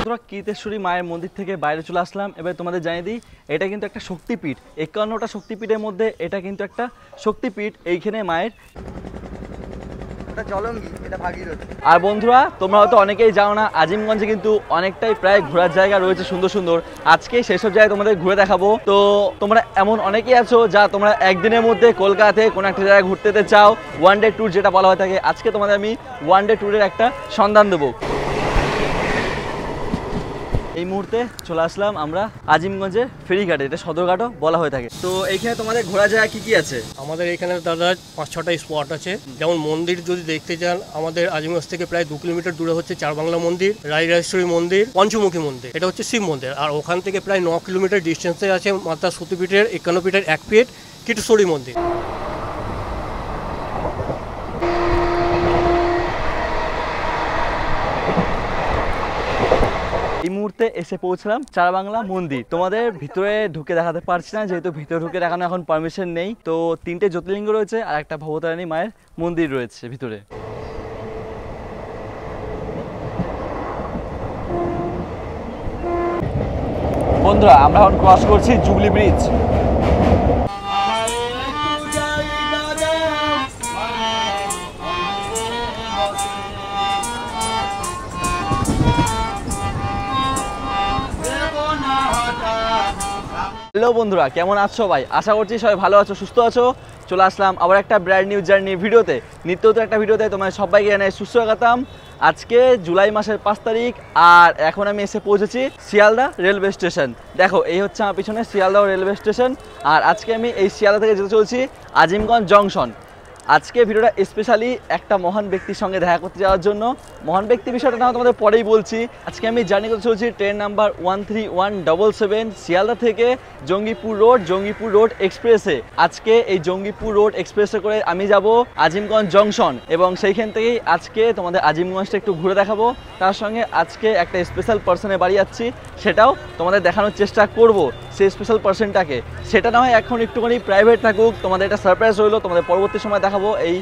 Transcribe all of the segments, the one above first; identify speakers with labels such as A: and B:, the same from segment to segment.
A: বন্ধুরা কীর্তেশ্বরী মায়ের মন্দির থেকে বাইরে চলে আসলাম। এবার তোমাদের জানিয়ে দিই, এটা কিন্তু একটা শক্তিপীঠ। 51টা শক্তিপীঠের মধ্যে এটা কিন্তু একটা শক্তিপীঠ। এইখানে মায়ের আর বন্ধুরা তোমরা হয়তো অনেকেই জানো না, আজিমগঞ্জে কিন্তু অনেকটাই প্রায় ঘোরার জায়গা রয়েছে সুন্দর সুন্দর। আজকে সেসব জায়গায় তোমাদের ঘুরে দেখাবো। তো তোমরা এমন অনেকেই আছো যা তোমরা একদিনের মধ্যে কলকাতাতে কোনো একটা জায়গায় ঘুরতে যেতে চাও, ওয়ান ডে ট্যুর যেটা বলা হয়ে থাকে। আজকে তোমাদের আমি ওয়ান ডে ট্যুরের একটা সন্ধান দেবো। এই মুহূর্তে চলে আসলাম আমরা আজিমগঞ্জের ফেরিঘাটে, এটা সদরঘাটও বলা হয়ে থাকে। তো এইখানে তোমাদের ঘোরা জায়গা কি কি আছে?
B: আমাদের এখানে দাদা 5-6টা স্পট আছে। যেমন মন্দির যদি দেখতে চান, আমাদের আজিমগঞ্জ থেকে প্রায় 2 কিলোমিটার দূরে হচ্ছে চারবাংলা মন্দির, রাজরাজেশ্বরী মন্দির, পঞ্চমুখী মন্দির, এটা হচ্ছে শিব মন্দির। আর ওখান থেকে প্রায় 9 কিলোমিটার ডিস্টেন্সে আছে মাতা সতীপীঠের 51 পীঠের এক পীঠ কীর্তেশ্বরী মন্দির।
A: এই মুহূর্তে এসে পৌঁছলাম চারবাংলা মন্দির। তোমাদের ভিতরে ঢুকে দেখাতে পারছি না, যেহেতু ভিতরে ঢুকে দেখানো এখন পারমিশন নেই। তো 3টে জ্যোতির্লিঙ্গ রয়েছে আর একটা ভবতারিণী মায়ের মন্দির রয়েছে ভিতরে। বন্ধুরা আমরা এখন ক্রস করছি জুবলি ব্রিজ। হ্যালো বন্ধুরা, কেমন আছো সবাই? আশা করছি সবাই ভালো আছো, সুস্থ আছো। চলে আসলাম আবার একটা ব্র্যান্ড নিউ জার্নি ভিডিওতে, নিত্যত একটা ভিডিওতে তোমাদের সবাইকে জানাই সুস্বাগতম। আজকে জুলাই মাসের 5 তারিখ আর এখন আমি এসে পৌঁছেছি শিয়ালদা রেলওয়ে স্টেশন। দেখো এই হচ্ছে আমার পিছনে শিয়ালদা রেলওয়ে স্টেশন। আর আজকে আমি এই শিয়ালদা থেকে যেতে চলছি আজিমগঞ্জ জংশন। আজকে ভিডিওটা স্পেশালি একটা মহান ব্যক্তির সঙ্গে দেখা করতে যাওয়ার জন্য। মহান ব্যক্তি বিষয়টা না তোমাদের পরেই বলছি। আজকে আমি জার্নি করতে চলছি ট্রেন নাম্বার 13177 শিয়ালদা থেকে জঙ্গিপুর রোড এক্সপ্রেসে। আজকে এই জঙ্গিপুর রোড এক্সপ্রেসে করে আমি যাব আজিমগঞ্জ জংশন এবং সেইখান থেকেই আজকে তোমাদের আজিমগঞ্জটা একটু ঘুরে দেখাবো। তার সঙ্গে আজকে একটা স্পেশাল পার্সনের বাড়ি যাচ্ছি, সেটাও তোমাদের দেখানোর চেষ্টা করব। সেই স্পেশাল পার্সনটাকে, সেটা না হয় এখন একটুখানি প্রাইভেট থাকুক, তোমাদের একটা সারপ্রাইজ রইলো, তোমাদের পরবর্তী সময় দেখাবো এই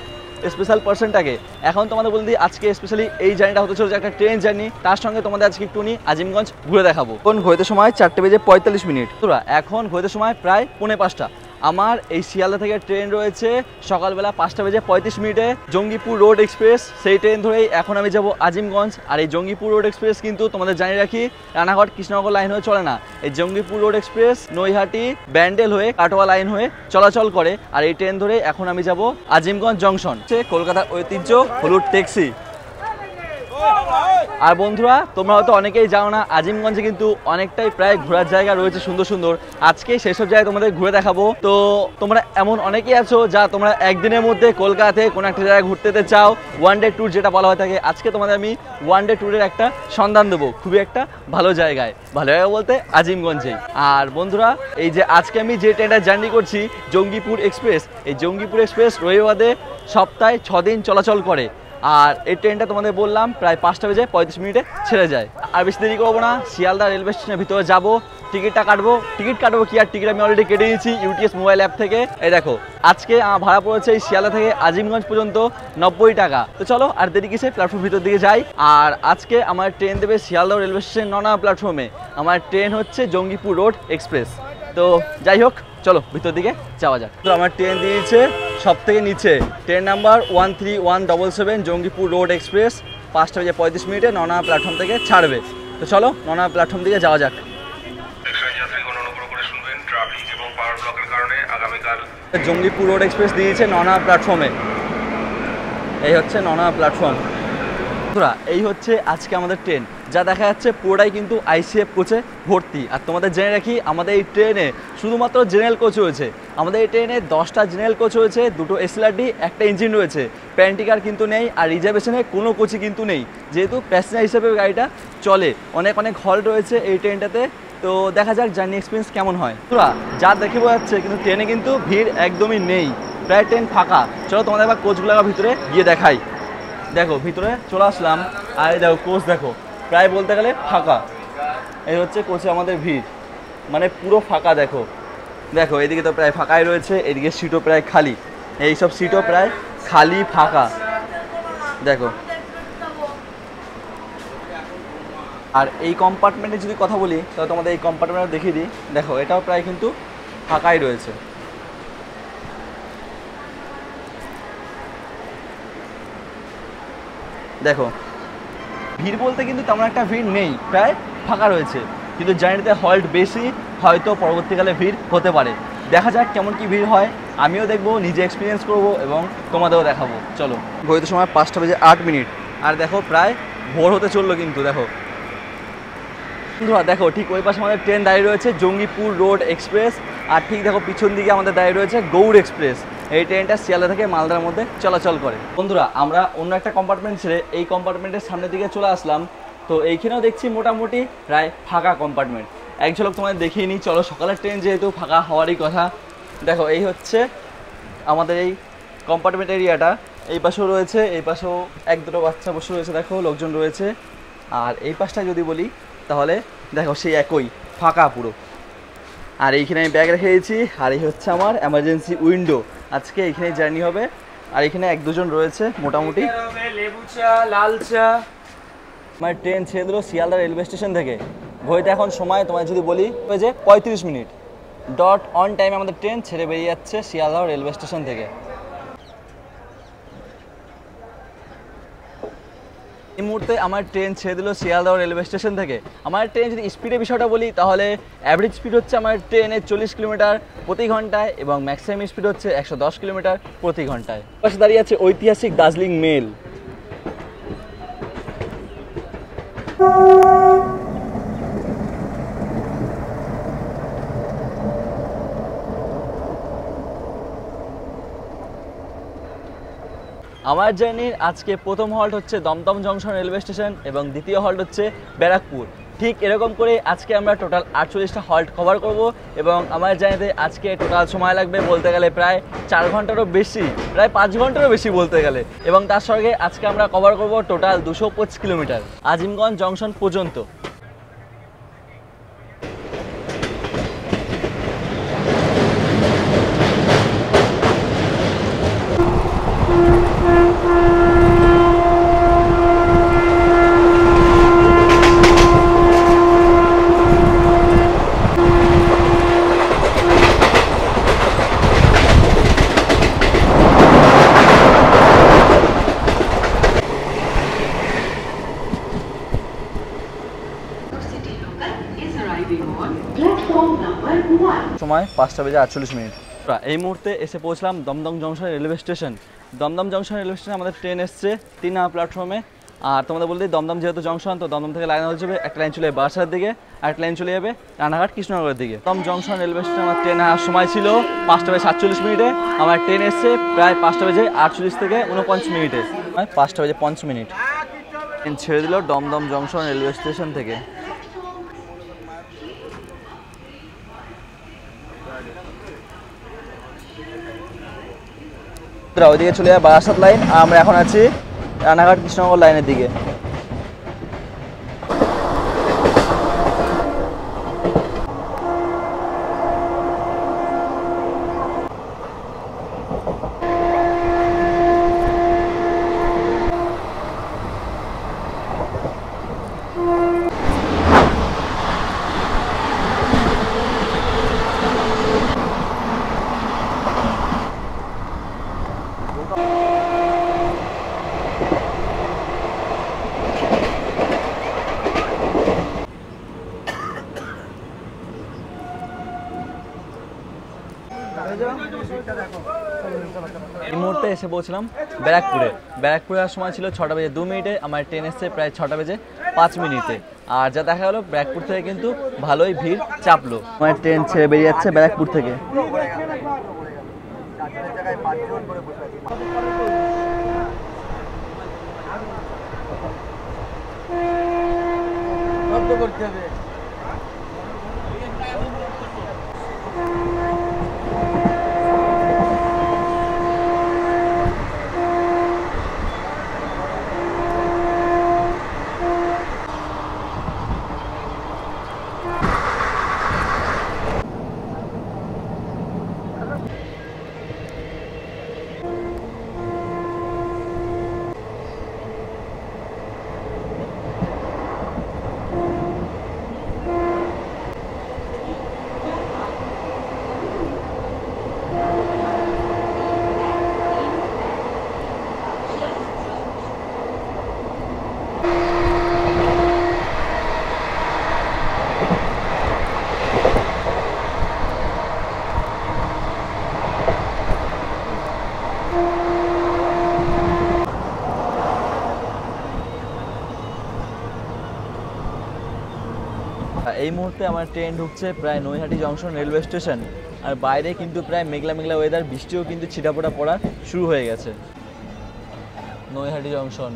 A: স্পেশাল পার্সনটাকে। এখন তোমাদের বলে দিই, আজকে স্পেশালি এই জার্নিটা হতে চলেছে একটা ট্রেন জার্নি, তার সঙ্গে তোমাদের আজকে একটুখানি আজিমগঞ্জ ঘুরে দেখাবো। এখন ঘড়িতে সময় 4:45। তোরা এখন ঘড়িতে সময় প্রায় 4:45। আমার এই শিয়ালদা থেকে ট্রেন রয়েছে সকালবেলা 5:35 জঙ্গিপুর রোড এক্সপ্রেস। সেই ট্রেন ধরেই এখন আমি যাব আজিমগঞ্জ। আর এই জঙ্গিপুর রোড এক্সপ্রেস কিন্তু তোমাদের জানিয়ে রাখি, রানাঘাট কৃষ্ণনগর লাইন হয়ে চলে না। এই জঙ্গিপুর রোড এক্সপ্রেস নৈহাটি ব্যান্ডেল হয়ে কাটোয়া লাইন হয়ে চলাচল করে। আর এই ট্রেন ধরে এখন আমি যাব আজিমগঞ্জ জংশন। কলকাতার ঐতিহ্য হলুদ ট্যাক্সি। আর বন্ধুরা তোমরা হয়তো অনেকেই জানো না, আজিমগঞ্জে কিন্তু অনেকটাই প্রায় ঘোরার জায়গা রয়েছে সুন্দর সুন্দর। আজকে সেসব জায়গায় তোমাদের ঘুরে দেখাবো। তো তোমরা এমন অনেকেই আছো যা তোমরা একদিনের মধ্যে কলকাতাতে কোনো একটা জায়গায় ঘুরতে যেতে চাও, ওয়ান ডে ট্যুর যেটা বলা হয়ে থাকে। আজকে তোমাদের আমি ওয়ান ডে ট্যুরের একটা সন্ধান দেবো খুবই একটা ভালো জায়গায় বলতে আজিমগঞ্জেই। আর বন্ধুরা এই যে আজকে আমি যে ট্রেনটা জার্নি করছি জঙ্গিপুর এক্সপ্রেস, এই জঙ্গিপুর এক্সপ্রেস রবিবারে সপ্তাহে 6 দিন চলাচল করে। আর এই ট্রেনটা তোমাদের বললাম প্রায় 5:35 ছেড়ে যায়। আর বেশি দেরি করবো না, শিয়ালদা রেলওয়ে স্টেশনের ভিতরে যাবো, টিকিটটা কাটবো। টিকিট কাটবো কি আর, টিকিট আমি অলরেডি কেটে নিয়েছি ইউটিএস মোবাইল অ্যাপ থেকে। এই দেখো আজকে আমার ভাড়া পড়েছে এই শিয়ালদা থেকে আজিমগঞ্জ পর্যন্ত 90 টাকা। তো চলো আর দেরি কিসে, প্ল্যাটফর্ম ভিতর দিকে যাই। আর আজকে আমার ট্রেন দেবে শিয়ালদা রেলওয়ে স্টেশন 9 নম্বর প্ল্যাটফর্মে। আমার ট্রেন হচ্ছে জঙ্গিপুর রোড এক্সপ্রেস। তো যাই হোক চলো ভিতর দিকে যাওয়া যাক। তো আমার ট্রেন দিয়েছে সব থেকে নিচে, train number 13177 Jangipur road express. 5:35 9 নম্বর প্ল্যাটফর্ম থেকে ছাড়বে। তো চলো 9 নম্বর প্ল্যাটফর্ম দিকে যাওয়া যাক। জঙ্গিপুর রোড এক্সপ্রেস দিয়েছে 9 নম্বর প্ল্যাটফর্মে। এই হচ্ছে 9 নম্বর প্ল্যাটফর্ম। এই হচ্ছে আজকে আমাদের ট্রেন। যা দেখা যাচ্ছে পুরোটাই কিন্তু আইসিএফ কোচে ভর্তি। আর তোমাদের জেনে রাখি, আমাদের এই ট্রেনে শুধুমাত্র জেনারেল কোচ রয়েছে। আমাদের এই ট্রেনে 10টা জেনারেল কোচ রয়েছে, 2টো এসএলআরডি, একটা ইঞ্জিন রয়েছে। প্যান্টিকার কিন্তু নেই, আর রিজার্ভেশনে কোনো কোচই কিন্তু নেই, যেহেতু প্যাসেঞ্জার হিসেবে গাড়িটা চলে। অনেক হল রয়েছে এই ট্রেনটাতে। তো দেখা যাক জার্নি এক্সপিরিয়েন্স কেমন হয়। তোরা যা দেখে বোঝা যাচ্ছে কিন্তু ট্রেনে কিন্তু ভিড় একদমই নেই, প্রায় ট্রেন ফাঁকা। চলো তোমাদের একবার কোচগুলো ভিতরে গিয়ে দেখাই। দেখো ভিতরে চলে আসলাম, আর দেখো কোচ দেখো প্রায় বলতে গেলে ফাঁকা। এই হচ্ছে কোচে আমাদের ভিড়, মানে পুরো ফাঁকা। দেখো দেখো এদিকে তো প্রায় ফাঁকাই রয়েছে, এদিকে সিটও প্রায় খালি, এইসব সিটও প্রায় খালি ফাঁকা। দেখো আর এই কম্পার্টমেন্টে যদি কথা বলি তাহলে তোমাদের এই কম্পার্টমেন্টটা দেখিয়ে দিই। দেখো এটাও প্রায় কিন্তু ফাঁকাই রয়েছে। দেখো ভিড় বলতে কিন্তু তেমন একটা ভিড় নেই, প্রায় ফাঁকা রয়েছে, কিন্তু জার্নিতে হল্ট বেশি, হয়তো পরবর্তীকালে ভিড় হতে পারে। দেখা যাক কেমন কি ভিড় হয়, আমিও দেখবো, নিজে এক্সপিরিয়েন্স করব এবং তোমাদেরও দেখাবো। চলো, ঘড়িতে সময় 5:08। আর দেখো প্রায় ভোর হতে চললো কিন্তু। দেখো বন্ধুরা, দেখো ঠিক ওই পাশে আমাদের ট্রেন দাঁড়িয়ে রয়েছে জঙ্গিপুর রোড এক্সপ্রেস, আর ঠিক দেখো পিছন দিকে আমাদের দাঁড়িয়ে রয়েছে গৌড় এক্সপ্রেস। এই ট্রেনটা শিয়ালদা থেকে মালদার মধ্যে চলাচল করে। বন্ধুরা, আমরা অন্য একটা কম্পার্টমেন্ট ছেড়ে এই কম্পার্টমেন্টের সামনের দিকে চলে আসলাম। তো এইখানেও দেখছি মোটামুটি প্রায় ফাঁকা কম্পার্টমেন্ট। এক ঝলক তোমাদের দেখিয়ে নিই। চলো, সকালের ট্রেন যেহেতু ফাঁকা হওয়ারই কথা। দেখো এই হচ্ছে আমাদের এই কম্পার্টমেন্ট এরিয়াটা। এই পাশেও রয়েছে, এই পাশেও এক দুটো বাচ্চা বসে রয়েছে, দেখো লোকজন রয়েছে। আর এই পাশটা যদি বলি তাহলে দেখো সেই একই ফাঁকা পুরো। আর এইখানে আমি ব্যাগ রেখে দিয়েছি। আর এই হচ্ছে আমার এমার্জেন্সি উইন্ডো, আজকে এইখানে জার্নি হবে। আর এখানে এক দুজন রয়েছে মোটামুটি।
B: লেবু চা, লাল চা।
A: আমার ট্রেন ছেড়ে দিল শিয়ালদা রেলওয়ে স্টেশন থেকে। ঘড়িতে এখন সময় তোমায় যদি বলি যে 35 মিনিট ডট অন টাইমে আমাদের ট্রেন ছেড়ে বেরিয়ে যাচ্ছে শিয়ালদা রেলওয়ে স্টেশন থেকে। এই মুহূর্তে আমার ট্রেন ছেড়ে দিল শিয়ালদহ রেলওয়ে স্টেশন থেকে। আমার ট্রেন যদি স্পিডের বিষয়টা বলি তাহলে অ্যাভারেজ স্পিড হচ্ছে আমার ট্রেনের 40 কিলোমিটার প্রতি ঘন্টায় এবং ম্যাক্সিমাম স্পিড হচ্ছে 110 কিলোমিটার প্রতি ঘন্টায়। পাশে দাঁড়িয়ে আছে ঐতিহাসিক দার্জিলিং মেল। আমার জার্নির আজকে প্রথম হল্ট হচ্ছে দমদম জংশন রেলওয়ে স্টেশন এবং দ্বিতীয় হল্ট হচ্ছে ব্যারাকপুর। ঠিক এরকম করে আজকে আমরা টোটাল 48টা হল্ট কভার করব এবং আমার জার্নিতে আজকে টোটাল সময় লাগবে বলতে গেলে প্রায় 4 ঘন্টারও বেশি, প্রায় 5 ঘন্টারও বেশি বলতে গেলে। এবং তার সঙ্গে আজকে আমরা কভার করব টোটাল 225 কিলোমিটার আজিমগঞ্জ জংশন পর্যন্ত। সময় 5:48। এই মুহূর্তে এসে পৌঁছলাম Dum Dum junction railway station. Dum Dum junction railway স্টেশনে আমাদের ট্রেন এসছে 3 নম্বর প্ল্যাটফর্মে। আর তোমাদের বলতে দমদম যেহেতু জংশন, তো দমদম থেকে লাইন হয়ে যাবে, একটা লাইন চলে যাবে বারাসাতের দিকে, আর একটা লাইন চলে যাবে রানাঘাট কৃষ্ণনগরের দিকে। দমদম জংশন রেলওয়ে স্টেশনে আমার ট্রেন আসার সময় ছিল 5:47। আমার ট্রেন এসছে প্রায় 5:48 থেকে 49 মিনিটে, 5:05। ট্রেন ছেড়ে দিল দমদম জংশন রেলওয়ে স্টেশন থেকে। ওইদিকে চলে যায় বারাসাত লাইন, আর আমরা এখন আছি রানাঘাট কৃষ্ণনগর লাইনের দিকে। এই মুহূর্তে এসে পৌঁছলাম ব্যারাকপুরে। ব্যারাকপুরের সময় ছিল 6:02। আমার ট্রেন এসছে প্রায় 6:05। আর যা দেখা গেলো ব্যারাকপুর থেকে কিন্তু ভালোই ভিড় চাপলো। আমার ট্রেন ছেড়ে বেরিয়ে যাচ্ছে ব্যারাকপুর থেকে। করতে হবে। এই মুহূর্তে আমার ট্রেন ঢুকছে প্রায় নৈহাটি জংশন রেলওয়ে স্টেশন, আর বাইরে কিন্তু প্রায় মেঘলা মেঘলা ওয়েদার, বৃষ্টিও কিন্তু ছিটাফোটা পড়া শুরু হয়ে গেছে। Naihati junction,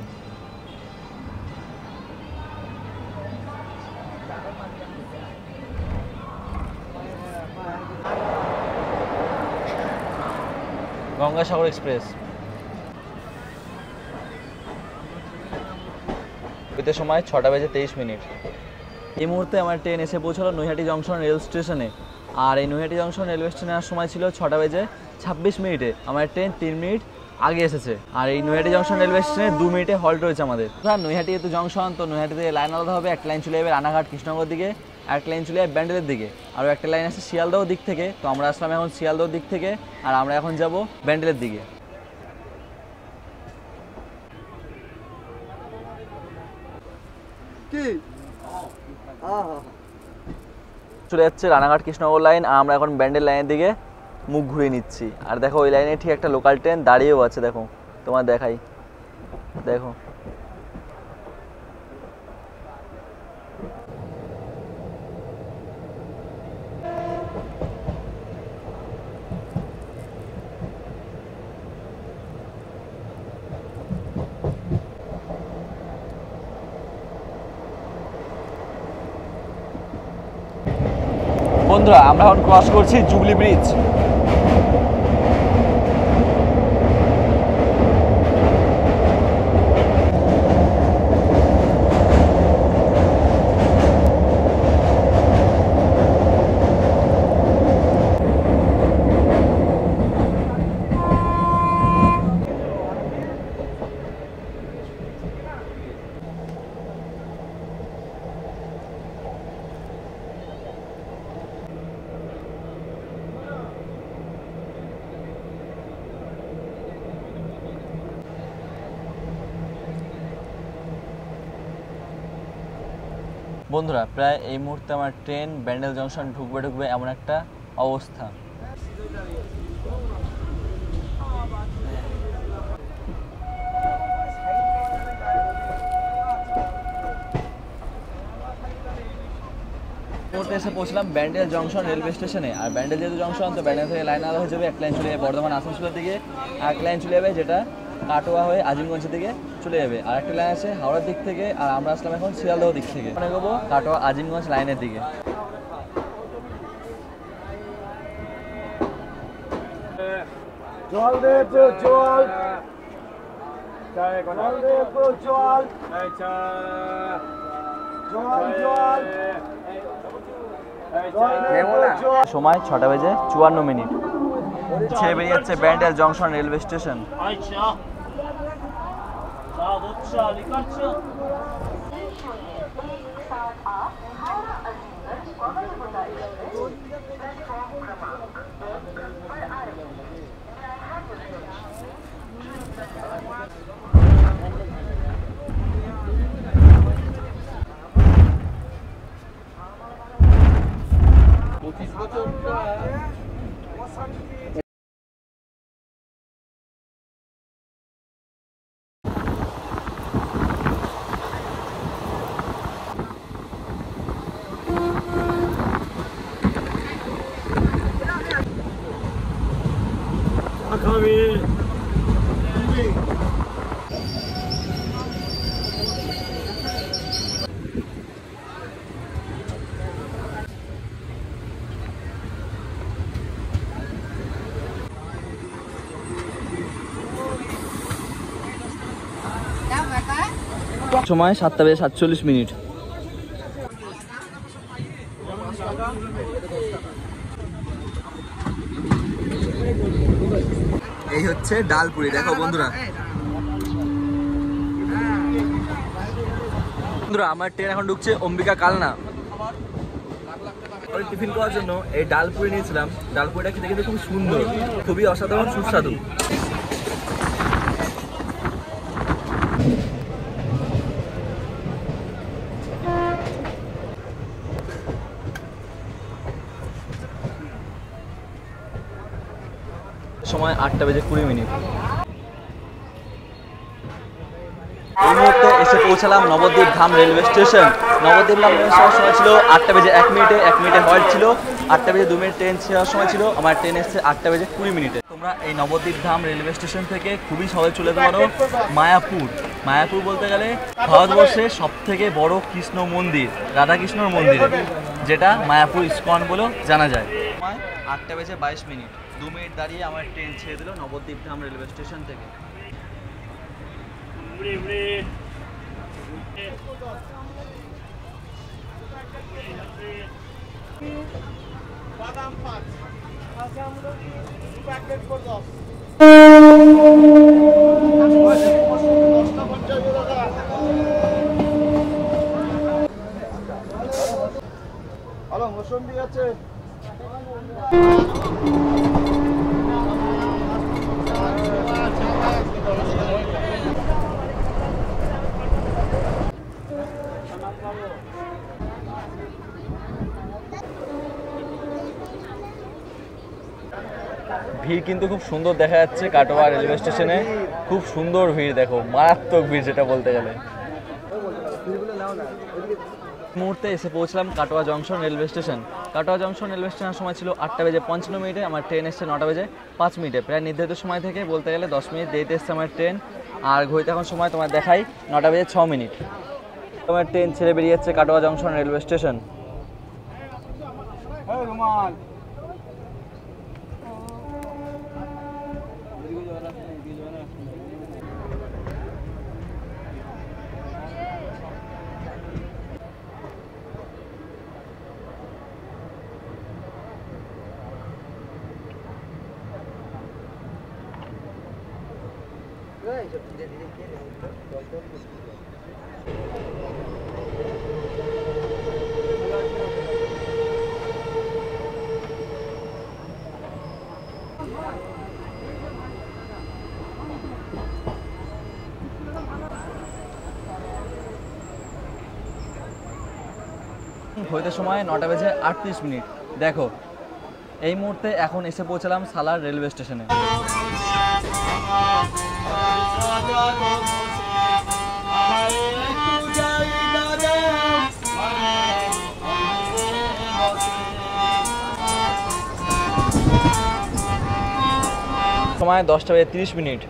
A: Gangasagar express. এতে সময় 6:23। এই মুহূর্তে আমার ট্রেন এসে পৌঁছালো নৈহাটি জংশন রেল স্টেশনে, আর এই নৈহাটি জংশন রেলওয়ে স্টেশনের সময় ছিল 6:26। আমার ট্রেন 3 মিনিট আগে এসেছে, আর এই নৈহাটি জংশন রেলওয়ে স্টেশনে 2 মিনিটে হল্ট রয়েছে আমাদের। নৈহাটি যেহেতু জংশন, তো নৈহাটি থেকে লাইন আলাদা হবে। একটা লাইন চলে যাবে রানাঘাট কৃষ্ণনগর দিকে, একটা লাইন চলে যাবে ব্যান্ডেলের দিকে, আর একটা লাইন আছে শিয়ালদহ দিক থেকে। তো আমরা আসলাম এখন শিয়ালদহ দিক থেকে, আর আমরা এখন যাব ব্যান্ডেলের দিকে। চলে যাচ্ছে রানাঘাট কৃষ্ণনগর লাইন, আর আমরা এখন ব্যান্ডেল লাইনের দিকে মুখ ঘুরিয়ে নিচ্ছি। আর দেখো ওই লাইনে ঠিক একটা লোকাল ট্রেন দাঁড়িয়েও আছে, দেখো তোমার দেখাই, দেখো। বন্ধুরা আমরা এখন ক্রস করছি জুবলি ব্রিজ। বন্ধুরা প্রায় এই মুহূর্তে আমার ট্রেন ব্যান্ডেল জংশন ঢুকবে এমন একটা অবস্থা। এসে পৌঁছলাম ব্যান্ডেল জংশন রেলওয়ে স্টেশনে, আর ব্যান্ডেল যেহেতু জংশন, তো ব্যান্ডেল থেকে লাইন আলাদা হয়ে যাবে। এক লাইন চলে যাবে বর্ধমান আসানসোলের দিকে, আর এক লাইন চলে যাবে যেটা কাটোয়া হয়ে আজিমগঞ্জের দিকে চলে যাবে, আর একটা লাইন আছে হাওড়ার দিক থেকে, আর আমরা আসলাম এখন শিয়ালদহ দিক থেকে। মানে যাবো কাটোয়া আজিমগঞ্জ লাইনের দিকে।
C: জল দে একটু, জল জল দে একটু, জল জল।
A: সময় 6:54। ছেড়ে বেরিয়ে যাচ্ছে ব্যান্ডেল জংশন রেলওয়ে স্টেশন। সময় 7:47। এই হচ্ছে ডালপুরি, দেখো বন্ধুরা। বন্ধুরা আমার ট্রেন এখন ঢুকছে অম্বিকা কালনা। টিফিন করার জন্য এই ডালপুরি নিয়েছিলাম। ডালপুরিটা খেতে কিন্তু খুব সুন্দর, খুবই অসাধারণ সুস্বাদু। সময় 8:20। এই মুহূর্তে মুহূর্তে এসে পৌঁছালাম নবদ্বীপ ধাম রেলওয়ে স্টেশন। নবদ্বীপ ধাম রেলওয়ে স্টেশন সময় ছিল 8টা বেজে 1 মিনিটে, 1 মিনিটে হল্ট ছিল। 8টা বেজে 2 মিনিট ট্রেন ছেড়ার সময় ছিল, আমার ট্রেন এসছে 8টা বেজে 20 মিনিটে। তোমরা এই নবদ্বীপ ধাম রেলওয়ে স্টেশন থেকে খুবই সহজে চলে যেতে পারো মায়াপুর। মায়াপুর বলতে গেলে ভারতবর্ষের সবথেকে বড় কৃষ্ণ মন্দির, রাধাকৃষ্ণর মন্দির, যেটা মায়াপুর ইস্কন বলেও জানা যায়। 8টা বেজে 22 মিনিট, 2 মিনিট দাঁড়িয়ে আমার ট্রেন ছেড়ে দিল নবদ্বীপ ধাম রেলওয়ে স্টেশন থেকে।
C: হ্যালো, মৌসুমী আছে?
A: ভিড় কিন্তু খুব সুন্দর দেখা যাচ্ছে কাটোয়া রেলওয়ে স্টেশনে, খুব সুন্দর ভিড়, দেখো মারাত্মক ভিড় যেটা বলতে গেলে। মুহূর্তে এসে পৌঁছলাম Katwa junction railway station. Katwa junction railway স্টেশনের সময় ছিল 8টা বেজে 55 মিনিটে, আমার ট্রেন এসছে 9টা বেজে 5 মিনিটে। প্রায় নির্ধারিত সময় থেকে বলতে গেলে 10 মিনিট দেরিতে এসছে আমার ট্রেন। আর ঘড়িতে এখন সময় তোমার দেখাই 9টা বেজে 6 মিনিট। তোমার ট্রেন ছেড়ে বেরিয়ে যাচ্ছে কাটোয়া জংশন রেলওয়ে স্টেশন। হইতে সময় 9টা বেজে 38 মিনিট। দেখো এই মুহূর্তে এখন এসে পৌঁছালাম সালার রেলওয়ে স্টেশনে। সময় 10টা বেজে 30 মিনিট।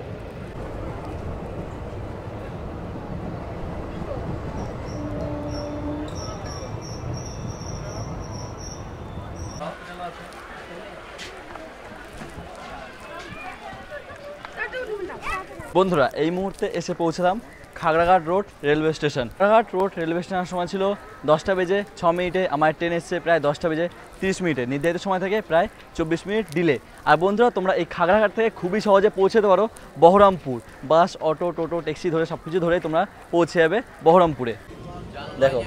A: বন্ধুরা এই মুহূর্তে এসে পৌঁছলাম Khagraghat road railway station. Khagraghat road railway স্টেশনের সময় ছিল 10টা বেজে 6 মিনিটে, আমার ট্রেন এসছে প্রায় 10টা বেজে 30 মিনিটে। নির্ধারিত সময় থেকে প্রায় 24 মিনিট ডিলে। আর বন্ধুরা তোমরা এই খাগড়াঘাট থেকে খুবই সহজে পৌঁছে যেতে পারো বহরমপুর। বাস, অটো, টোটো, ট্যাক্সি ধরে সব কিছু ধরে তোমরা পৌঁছে যাবে বহরমপুরে। দেখো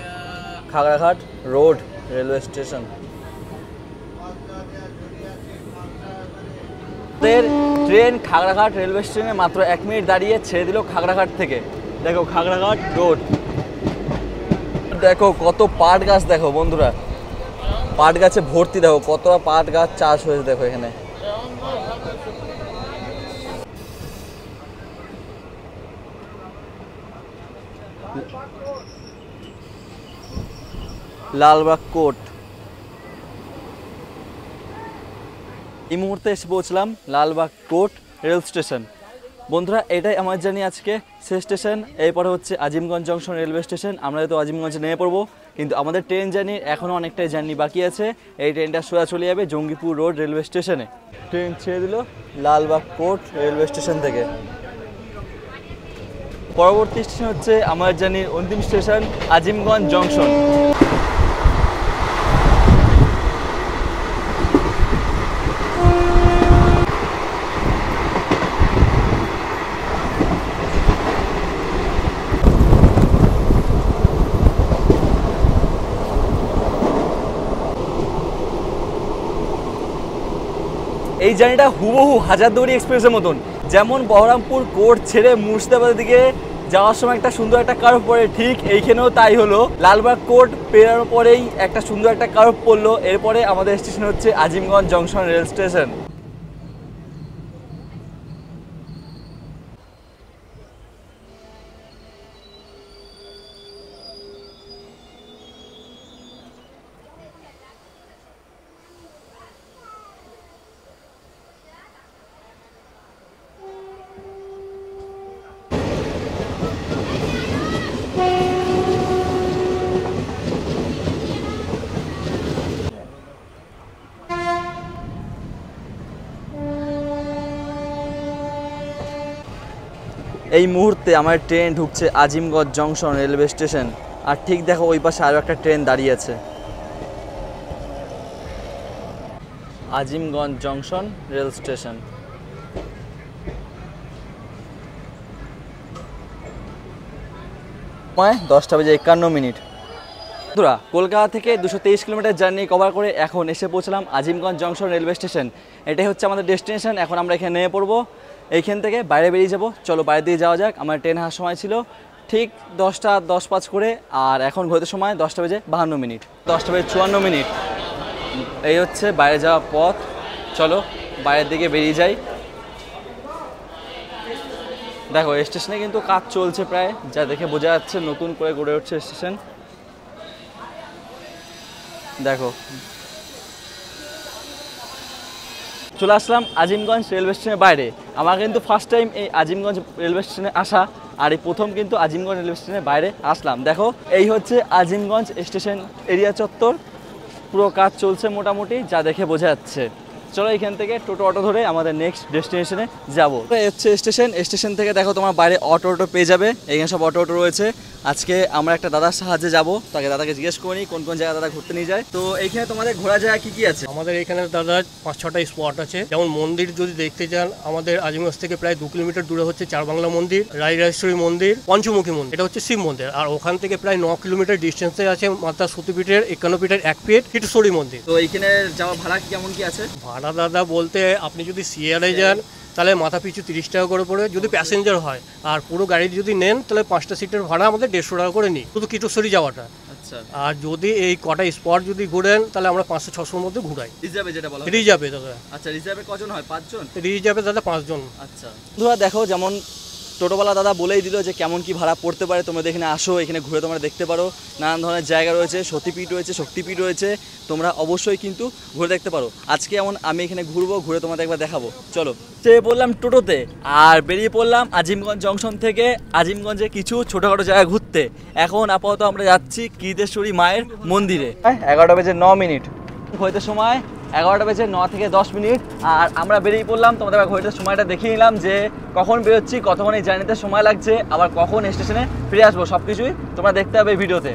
A: Khagraghat road railway station. Train Khagraghat railway স্টেশনে মাত্র 1 মিনিট দাঁড়িয়ে ছেড়ে দিল খাগড়াঘাট থেকে। দেখো খাগড়াঘাট রোড, দেখো কত পাট গাছ, দেখো বন্ধুরা পাট গাছে ভর্তি, দেখো কতটা পাট গাছ চাষ হয়েছে দেখো এখানে। লালবাগ কোর্ট। এই মুহূর্তে এসে পৌঁছলাম লালবাগ কোর্ট রেল স্টেশন। বন্ধুরা এটাই আমার জার্নি আজকে শেষ স্টেশন। এরপরে হচ্ছে আজিমগঞ্জ জংশন রেলওয়ে স্টেশন। আমরা তো আজিমগঞ্জে নেমে পড়বো, কিন্তু আমাদের ট্রেন জার্নির এখনও অনেকটাই জার্নি বাকি আছে। এই ট্রেনটা সোজা চলে যাবে জঙ্গিপুর রোড রেলওয়ে স্টেশনে। ট্রেন ছেড়ে দিল লালবাগ কোর্ট রেলওয়ে স্টেশন থেকে। পরবর্তী স্টেশন হচ্ছে আমার জার্নির অন্তিম স্টেশন আজিমগঞ্জ জংশন। এই জার্নিটা হুবহু হাজারদুয়ারি এক্সপ্রেসের মতন। যেমন বহরমপুর কোর্ট ছেড়ে মুর্শিদাবাদের দিকে যাওয়ার সময় একটা সুন্দর একটা কার্ভ পড়ে, ঠিক এইখানেও তাই হলো। লালবাগ কোর্ট পেরানোর পরেই একটা সুন্দর একটা কার্ভ পড়লো। এরপরে আমাদের স্টেশন হচ্ছে আজিমগঞ্জ জংশন রেল স্টেশন। এই মুহূর্তে আমার ট্রেন ঢুকছে আজিমগঞ্জ জংশন রেলওয়ে স্টেশন, আর ঠিক দেখো ওই পাশে আরও একটা ট্রেন দাঁড়িয়ে আছে। Azimganj junction rail station. সময় 10:51। বন্ধুরা, কলকাতা থেকে 223 কিলোমিটার জার্নি কভার করে এখন এসে পৌঁছলাম আজিমগঞ্জ জংশন রেলওয়ে স্টেশন। এটাই হচ্ছে আমাদের ডেস্টিনেশন। এখন আমরা এখানে নেমে পড়বো, এইখান থেকে বাইরে বেরিয়ে যাব। চলো বাইরে দিয়ে যাওয়া যাক। আমার ট্রেন হার সময় ছিল ঠিক 10:10 করে, আর এখন ঘড়িতে সময় 10:52। 10:54। এই হচ্ছে বাইরে যাওয়ার পথ। চলো বাইরের দিকে বেরিয়ে যাই। দেখো স্টেশনে কিন্তু কাজ চলছে প্রায়, যা দেখে বোঝা যাচ্ছে নতুন করে গড়ে উঠছে স্টেশন। দেখো চলে আসলাম আজিমগঞ্জ রেলওয়ে স্টেশনের বাইরে। আমার কিন্তু ফার্স্ট টাইম এই আজিমগঞ্জ রেলওয়ে স্টেশনে আসা, আর এই প্রথম কিন্তু আজিমগঞ্জ রেলওয়ে স্টেশনের বাইরে আসলাম। দেখো এই হচ্ছে আজিমগঞ্জ স্টেশন এরিয়া চত্বর, পুরো কাজ চলছে মোটামুটি, যা দেখে বোঝা যাচ্ছে। চলো এখান থেকে টোটো অটো ধরে আমাদের নেক্সট ডেস্টিনেশনে যাবো। এই হচ্ছে স্টেশন থেকে দেখো তোমার বাইরে অটো পেয়ে যাবে। এখানে সব অটো রয়েছে। আজকে আমরা একটা দাদার সাহায্যে যাবো, তাকে দাদাকে জিজ্ঞেস করি কোন কোন জায়গায় দাদা ঘুরতে নিয়ে যায়। তো এইখানে তোমাদের ঘোরা জায়গা কি আছে?
B: আমাদের এখানে দাদা 5-6টা স্পট আছে। যেমন মন্দির যদি দেখতে চান, আমাদের আজিমগঞ্জ থেকে প্রায় 2 কিলোমিটার দূরে হচ্ছে চারবাংলা মন্দির, রাজরাজেশ্বরী মন্দির, পঞ্চমুখী মন্দির, এটা হচ্ছে শিব মন্দির। আর ওখান থেকে প্রায় 9 কিলোমিটার ডিস্টেন্সে আছে মাতা সতীপীঠের 51 পীঠের এক পীঠ টিটেশ্বরী মন্দির।
A: তো এইখানে যাওয়া ভাড়া কেমন কি আছে?
B: ভাড়া দাদা বলতে আপনি যদি সিয়ারে যান তাহলে মাথা পিছু 30 টাকা করে পড়বে যদি প্যাসেঞ্জার হয়, আর পুরো গাড়ি যদি নেন তাহলে 5টা সিটের ভাড়া আমাদের 150 টাকা করে নিই, শুধু টিটেশ্বরী যাওয়াটা।
A: আচ্ছা,
B: আর যদি এই কটা স্পট যদি ঘুরেন তাহলে আমরা 500-600-র মধ্যে ঘুরাই।
A: রিজার্ভে যেটা বলা হয়?
B: রিজার্ভে দাদা।
A: আচ্ছা, রিজার্ভে কজন হয়? 5 জন?
B: রিজার্ভে দাদা 5 জন।
A: আচ্ছা বন্ধুরা, দেখো যেমন টোটোওয়ালা দাদা বলেই দিল যে কেমন কি ভাড়া পড়তে পারে। তোমরা এখানে আসো, এখানে ঘুরে তোমরা দেখতে পারো। নানান ধরনের জায়গা রয়েছে, সতীপীঠ রয়েছে, শক্তিপীঠ রয়েছে, তোমরা অবশ্যই কিন্তু ঘুরে দেখতে পারো। আজকে এমন আমি এখানে ঘুরবো, ঘুরে তোমাদের একবার দেখাবো। চলো চেয়ে পড়লাম টোটোতে আর বেরিয়ে পড়লাম আজিমগঞ্জ জংশন থেকে আজিমগঞ্জে কিছু ছোটোখাটো জায়গা ঘুরতে। এখন আপাতত আমরা যাচ্ছি কীর্তেশ্বরী মায়ের মন্দিরে। 11:09। হইতে সময় 11:09 থেকে 10 মিনিট, আর আমরা বেরিয়ে পড়লাম। তোমাদের ঘড়িটার সময়টা দেখিয়ে নিলাম যে কখন বেরোচ্ছি, কতক্ষণ এই জার্নিতে সময় লাগছে, আবার কখন স্টেশনে ফিরে আসবো, সব কিছুই তোমরা দেখতে হবে এই ভিডিওতে।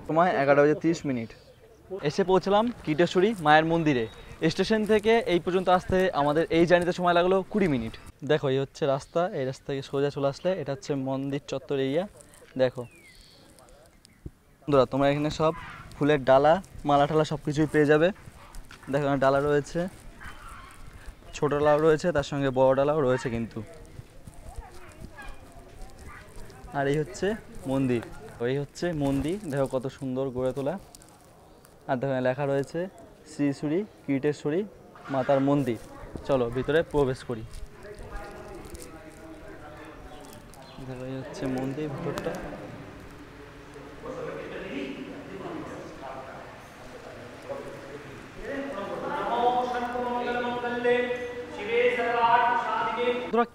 A: সময় 11:30। এসে পৌঁছলাম কীর্তেশ্বরী মায়ের মন্দিরে। স্টেশন থেকে এই পর্যন্ত আসতে আমাদের এই জার্নিতে সময় লাগলো 20 মিনিট। দেখো এই হচ্ছে রাস্তা, এই রাস্তা থেকে সোজা চলে আসলে এটা হচ্ছে মন্দির চত্বর এরিয়া। দেখো বন্ধুরা, তোমরা এখানে সব ফুলের ডালা, মালা টালা সব কিছুই পেয়ে যাবে। দেখো এখানে ডালা রয়েছে, ছোট ডালাও রয়েছে, তার সঙ্গে বড় ডালাও রয়েছে কিন্তু। আর এই হচ্ছে মন্দির, এই হচ্ছে মন্দির। দেখো কত সুন্দর গড়ে তোলা। আর দেখো লেখা রয়েছে শ্রী শ্রী কীর্তেশ্বরী মাতার মন্দির। চলো ভিতরে প্রবেশ করি। দেখো এই হচ্ছে মন্দির ভিতরটা।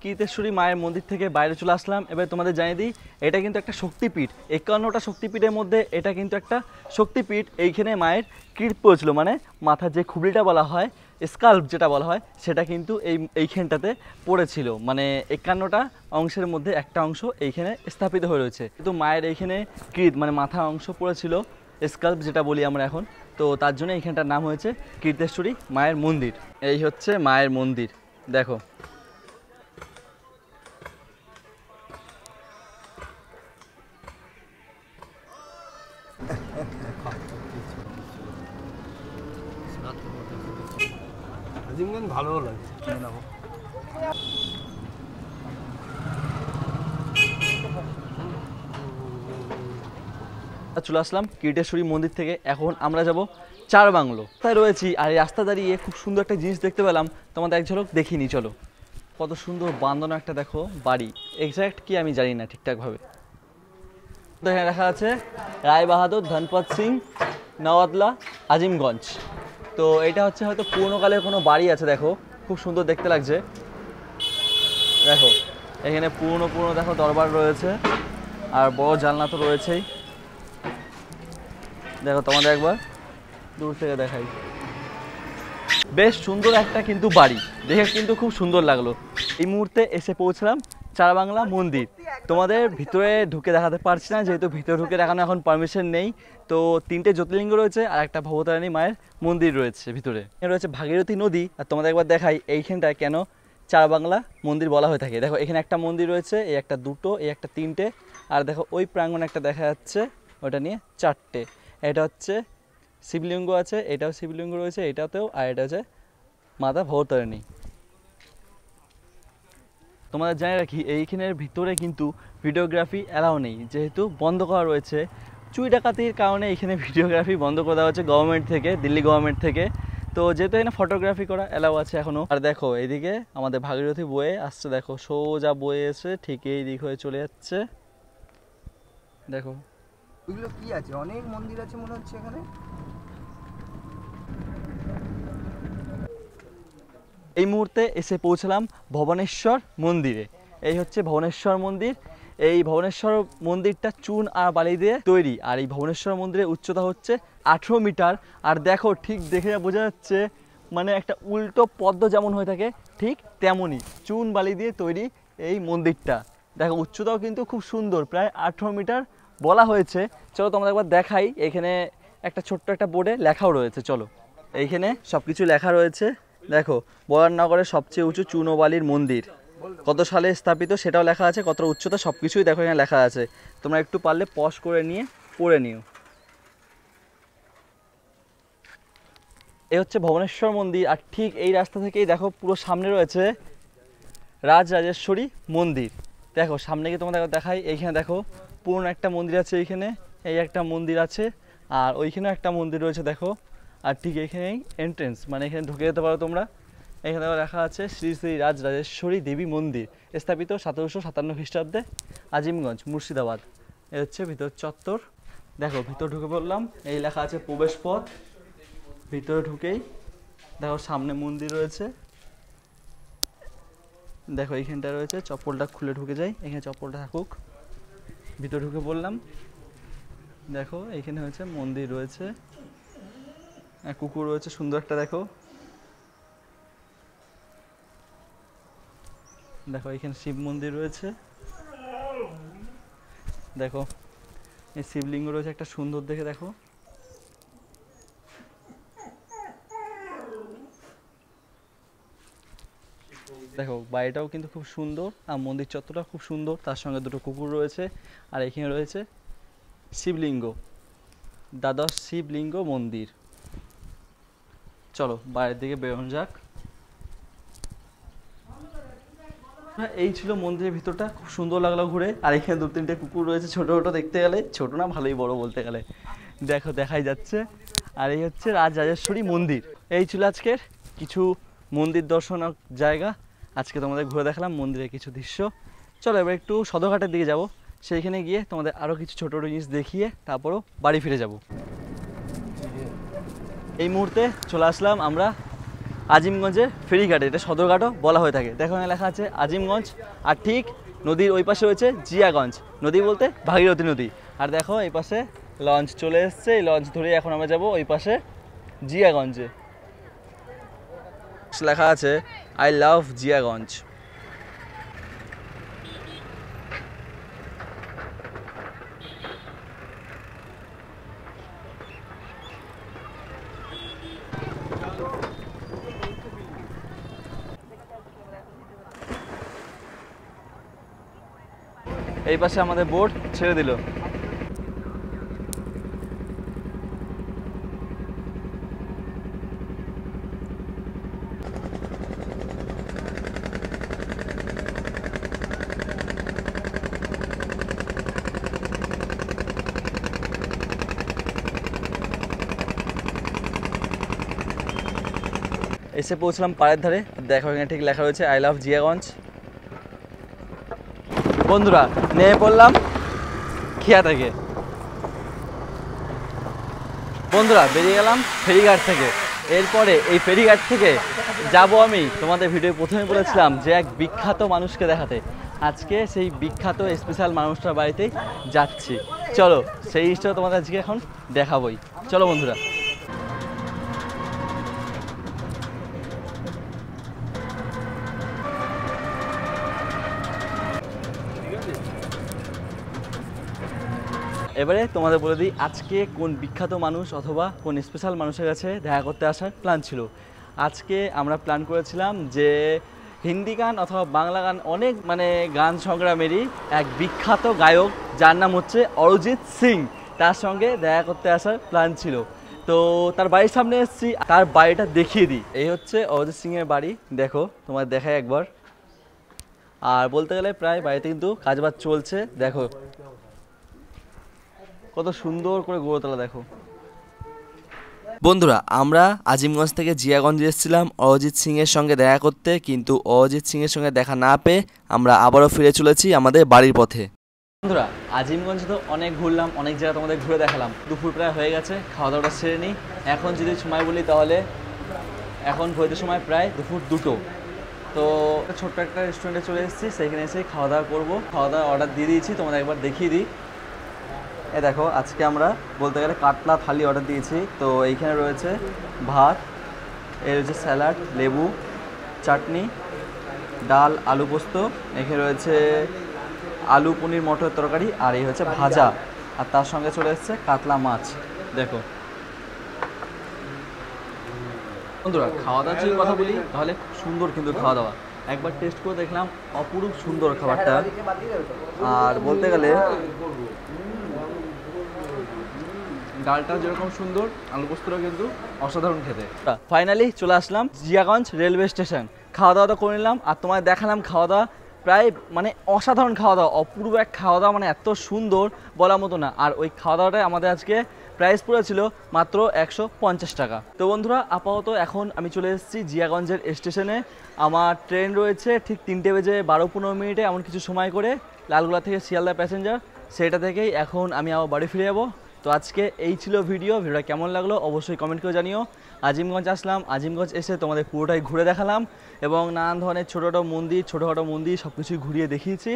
A: কীর্তেশ্বরী মায়ের মন্দির থেকে বাইরে চলে আসলাম। এবার তোমাদের জানিয়ে দিই, এটা কিন্তু একটা শক্তিপীঠ। 51টা শক্তিপীঠের মধ্যে এটা কিন্তু একটা শক্তিপীঠ। এইখানে মায়ের কীট পড়েছিল, মানে মাথার যে খুবড়িটা বলা হয়, স্কাল্প যেটা বলা হয়, সেটা কিন্তু এইখানটাতে পড়েছিল। মানে 51টা অংশের মধ্যে একটা অংশ এইখানে স্থাপিত হয়ে রয়েছে। কিন্তু মায়ের এইখানে কীট মানে মাথা অংশ পড়েছিল, স্কাল্প যেটা বলি আমরা এখন, তো তার জন্য এইখানটার নাম হয়েছে কীর্তেশ্বরী মায়ের মন্দির। এই হচ্ছে মায়ের মন্দির, দেখো।
B: আজিমগঞ্জ ভালোও লাগে, কিনে নেবো।
A: চলে আসলাম কিরিটেশ্বরী মন্দির থেকে। এখন আমরা যাব চার বাংলো। তাই রয়েছি আর এই রাস্তা দাঁড়িয়ে খুব সুন্দর একটা জিনিস দেখতে পেলাম, তোমাদের এক ঝলক দেখিনি। চলো, কত সুন্দর বাঁধানো একটা দেখো বাড়ি। এক্স্যাক্ট কি আমি জানি না ঠিকঠাকভাবে। এখানে দেখা আছে রায় বাহাদুর ধনপত সিং নওয়াদলা আজিমগঞ্জ। তো এটা হচ্ছে হয়তো পুরোনোকালের কোনো বাড়ি আছে। দেখো খুব সুন্দর দেখতে লাগছে। দেখো এখানে পুরনো দেখো দরবার রয়েছে, আর বড় জানলা তো রয়েছেই। দেখো তোমাদের একবার দূর থেকে দেখাই, বেশ সুন্দর একটা কিন্তু বাড়ি, দেখে কিন্তু খুব সুন্দর লাগলো। এই মুহূর্তে এসে পৌঁছলাম চার বাংলা মন্দির। তোমাদের ভিতরে ঢুকে দেখাতে পারছি না, যেহেতু ভিতরে ঢুকে দেখানো এখন পারমিশন নেই। তো 3টে জ্যোতির্লিঙ্গ রয়েছে আর একটা ভবতারিণী মায়ের মন্দির রয়েছে ভিতরে। এখানে রয়েছে ভাগীরথী নদী। আর তোমাদের একবার দেখাই এইখানটায় কেন চার বাংলা মন্দির বলা হয়ে থাকে। দেখো এখানে একটা মন্দির রয়েছে, এই একটা 2টো, এই একটা 3টে, আর দেখো ওই প্রাঙ্গণে একটা দেখা যাচ্ছে, ওটা নিয়ে 4টে। এটা হচ্ছে শিবলিঙ্গ আছে, এটাও শিবলিঙ্গ রয়েছে এটাতেও, আর এটা হচ্ছে মাতা ভবতারিণী। তোমাদের জানিয়ে রাখি এইখানের ভিতরে কিন্তু ভিডিওগ্রাফি অ্যালাউ নেই, যেহেতু বন্ধ করা রয়েছে। চুরি ডাকাতির কারণে এখানে ভিডিওগ্রাফি বন্ধ করে দেওয়া হচ্ছে গভর্নমেন্ট থেকে, দিল্লি গভর্নমেন্ট থেকে। তো যেহেতু এখানে ফটোগ্রাফি করা অ্যালাউ আছে এখনও। আর দেখো এইদিকে আমাদের ভাগীরথী বয়ে আসছে, দেখো সোজা বয়ে এসে ঠিক এই দিক হয়ে চলে যাচ্ছে। দেখো
C: এগুলো কি আছে? অনেক মন্দির আছে মনে হচ্ছে এখানে।
A: এই মুহূর্তে এসে পৌঁছলাম ভবনেশ্বর মন্দিরে। এই হচ্ছে ভবনেশ্বর মন্দির। এই ভবনেশ্বর মন্দিরটা চুন আর বালি দিয়ে তৈরি। আর এই ভবনেশ্বর মন্দিরের উচ্চতা হচ্ছে 18 মিটার। আর দেখো ঠিক দেখে বোঝা যাচ্ছে মানে একটা উল্টো পদ্ম যেমন হয়ে থাকে ঠিক তেমনই চুন বালি দিয়ে তৈরি এই মন্দিরটা। দেখো উচ্চতাও কিন্তু খুব সুন্দর, প্রায় 18 মিটার বলা হয়েছে। চলো তোমাদের একবার দেখাই। এখানে একটা ছোট্ট একটা বোর্ডে লেখাও রয়েছে। চলো, এইখানে সব কিছু লেখা রয়েছে। দেখো বরানগরের সবচেয়ে উঁচু চুন ও বালির মন্দির, কত সালে স্থাপিত সেটাও লেখা আছে, কত উচ্চতা সব কিছুই দেখো এখানে লেখা আছে। তোমরা একটু পারলে পজ করে নিয়ে পড়ে নিও। এ হচ্ছে ভবনেশ্বর মন্দির। আর ঠিক এই রাস্তা থেকেই দেখো পুরো সামনে রয়েছে রাজরাজেশ্বরী মন্দির। দেখো সামনে গিয়ে তোমাদের দেখাই। এইখানে দেখো পুরনো একটা মন্দির আছে, এইখানে এই একটা মন্দির আছে, আর ওইখানেও একটা মন্দির রয়েছে দেখো। আর ঠিক এইখানেই এন্ট্রেন্স, মানে এখানে ঢুকে যেতে পারো তোমরা। এখানে লেখা আছে শ্রী শ্রী রাজরাজেশ্বরী দেবী মন্দির, স্থাপিত 1757 খ্রিস্টাব্দে, আজিমগঞ্জ, মুর্শিদাবাদ। এ হচ্ছে ভিতর চত্বর। দেখো ভিতর ঢুকে পড়লাম। এই লেখা আছে প্রবেশ পথ। ভিতরে ঢুকেই দেখো সামনে মন্দির রয়েছে। দেখো এইখানটা রয়েছে, চপ্পলটা খুলে ঢুকে যাই, এখানে চপ্পলটা থাকুক। ভিতরে ঢুকে পড়লাম। দেখো এইখানে হচ্ছে মন্দির রয়েছে, কুকুর রয়েছে সুন্দর একটা। দেখো দেখো এখানে শিব মন্দির রয়েছে। দেখো এই শিবলিঙ্গ রয়েছে একটা সুন্দর দেখে। দেখো দেখো বাড়িটাও কিন্তু খুব সুন্দর, আর মন্দির চত্বরটা খুব সুন্দর, তার সঙ্গে 2টো কুকুর রয়েছে। আর এখানে রয়েছে শিবলিঙ্গ, দ্বাদশ শিবলিঙ্গ মন্দির। চলো বাইরের দিকে বেরোনো যাক। এই ছিল মন্দিরের ভিতরটা, খুব সুন্দর লাগলো ঘুরে। আর এখানে 2-3টে কুকুর রয়েছে ছোট ছোট দেখতে গেলে, ছোট না ভালোই বড় বলতে গেলে। দেখো দেখাই যাচ্ছে। আর এই হচ্ছে রাজরাজেশ্বরী মন্দির। এই ছিল আজকের কিছু মন্দির দর্শনের জায়গা। আজকে তোমাদের ঘুরে দেখালাম মন্দিরের কিছু দৃশ্য। চলো এবার একটু সদরঘাটের দিকে যাব, সেইখানে গিয়ে তোমাদের আরও কিছু ছোটো ছোটো জিনিস দেখিয়ে তারপরও বাড়ি ফিরে যাব। এই মুহূর্তে চলে আসলাম আমরা আজিমগঞ্জের ফেরিঘাটে, এটা সদরঘাটও বলা হয়ে থাকে। দেখো এখানে লেখা আছে আজিমগঞ্জ। আর ঠিক নদীর ওই পাশে রয়েছে জিয়াগঞ্জ, নদী বলতে ভাগীরথী নদী। আর দেখো এই পাশে লঞ্চ চলে এসছে, এই লঞ্চ ধরে এখন আমরা যাব ওই পাশে জিয়াগঞ্জে। লেখা আছে আই লাভ জিয়াগঞ্জ। এই পাশে আমাদের বোট ছেড়ে দিল। এসে পৌঁছলাম পাড়ের ধারে। দেখো এখানে ঠিক লেখা রয়েছে আই লাভ জিয়াগঞ্জ। বন্ধুরা নেমে পড়লাম খিয়া থেকে। বন্ধুরা বেরিয়ে গেলাম ফেরিঘাট থেকে। এরপরে এই ফেরিঘাট থেকে যাব আমি তোমাদের ভিডিও প্রথমে বলেছিলাম যে এক বিখ্যাত মানুষকে দেখাতে। আজকে সেই বিখ্যাত স্পেশাল মানুষটার বাড়িতেই যাচ্ছি। চলো সেই জিনিসটা তোমাদের আজকে এখন দেখাবোই। চলো বন্ধুরা। এবারে তোমাদের বলে দিই আজকে কোন বিখ্যাত মানুষ অথবা কোন স্পেশাল মানুষের কাছে দেখা করতে আসার প্ল্যান ছিল। আজকে আমরা প্ল্যান করেছিলাম যে হিন্দি গান অথবা বাংলা গান অনেক গান সংগ্রামেরই এক বিখ্যাত গায়ক যার নাম হচ্ছে অরিজিৎ সিং, তার সঙ্গে দেখা করতে আসার প্ল্যান ছিল। তো তার বাড়ির সামনে এসেছি, তার বাড়িটা দেখিয়ে দিই। এই হচ্ছে অরিজিৎ সিংয়ের বাড়ি, দেখো তোমার দেখায় একবার। আর বলতে গেলে প্রায় বাড়িতে কিন্তু কাজবাজ চলছে। দেখো কত সুন্দর করে গড়তলা দেখো। বন্ধুরা আমরা আজিমগঞ্জ থেকে জিয়াগঞ্জ এসেছিলাম অরিজিৎ সিংয়ের সঙ্গে দেখা করতে, কিন্তু অরিজিৎ সিংয়ের সঙ্গে দেখা না পেয়ে আমরা আবারও ফিরে চলেছি আমাদের বাড়ির পথে। বন্ধুরা আজিমগঞ্জে তো অনেক ঘুরলাম, অনেক জায়গা তোমাদের ঘুরে দেখালাম। দুপুর প্রায় হয়ে গেছে, খাওয়া দাওয়াটা সেরে নিই। এখন যদি সময় বলি তাহলে এখন হইতে সময় প্রায় দুপুর 2টো। তো ছোট্ট একটা রেস্টুরেন্টে চলে এসেছি, সেইখানে এসে খাওয়া দাওয়া করবো। খাওয়া দাওয়া অর্ডার দিয়ে দিয়েছি, তোমাদের একবার দেখিয়ে দিই। এ দেখো আজকে আমরা বলতে গেলে কাতলা থালি অর্ডার দিয়েছি। তো এইখানে রয়েছে ভাত, এর রয়েছে স্যালাড, লেবু, চাটনি, ডাল, আলু পোস্ত, এখানে রয়েছে আলু পনির মটর তরকারি, আর এই হচ্ছে ভাজা, আর তার সঙ্গে চলে এসছে কাতলা মাছ। দেখো বন্ধুরা খাওয়া দাওয়ার যদি কথা বলি তাহলে খুব সুন্দর কিন্তু খাওয়া দাওয়া। একবার টেস্ট করে দেখলাম, অপরূপ সুন্দর খাবারটা। আর বলতে গেলে ডালটা যেরকম সুন্দর, আলু পোস্তটাও কিন্তু অসাধারণ খেতে। ফাইনালি চলে আসলাম জিয়াগঞ্জ রেলওয়ে স্টেশন। খাওয়া দাওয়া তো করে নিলাম, আর তোমায় দেখালাম খাওয়া দাওয়া। প্রায় অসাধারণ খাওয়া দাওয়া, অপূর্ব এক খাওয়া দাওয়া, এত সুন্দর বলার মতো না। আর ওই খাওয়া দাওয়াটাই আমাদের আজকে প্রাইস পড়েছিল মাত্র 150 টাকা। তো বন্ধুরা আপাতত এখন আমি চলে এসেছি জিয়াগঞ্জের স্টেশনে। আমার ট্রেন রয়েছে ঠিক 3টে বেজে 12-15 এমন কিছু সময় করে, লালগোলা থেকে শিয়ালদা প্যাসেঞ্জার। সেটা থেকেই এখন আমি আবার বাড়ি ফিরে যাবো। তো আজকে এই ছিল ভিডিওটা কেমন লাগলো অবশ্যই কমেন্ট করে জানিও। আজিমগঞ্জ আসলাম, আজিমগঞ্জ এসে তোমাদের পুরোটাই ঘুরে দেখালাম এবং নানান ধরনের ছোটোখাটো মন্দির সব কিছুই ঘুরিয়ে দেখিয়েছি।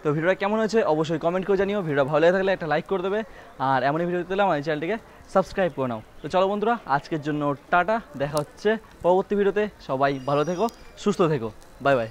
A: তো ভিডিওটা কেমন হয়েছে অবশ্যই কমেন্ট করে জানিও। ভিডিওটা ভালো লাগে থাকলে একটা লাইক করে দেবে, আর এমনই ভিডিও পেতে আমার চ্যানেলটিকে সাবস্ক্রাইব করে নাও। তো চলো বন্ধুরা আজকের জন্য টাটা, দেখা হচ্ছে পরবর্তী ভিডিওতে। সবাই ভালো থেকো, সুস্থ থেকো, বাই বাই।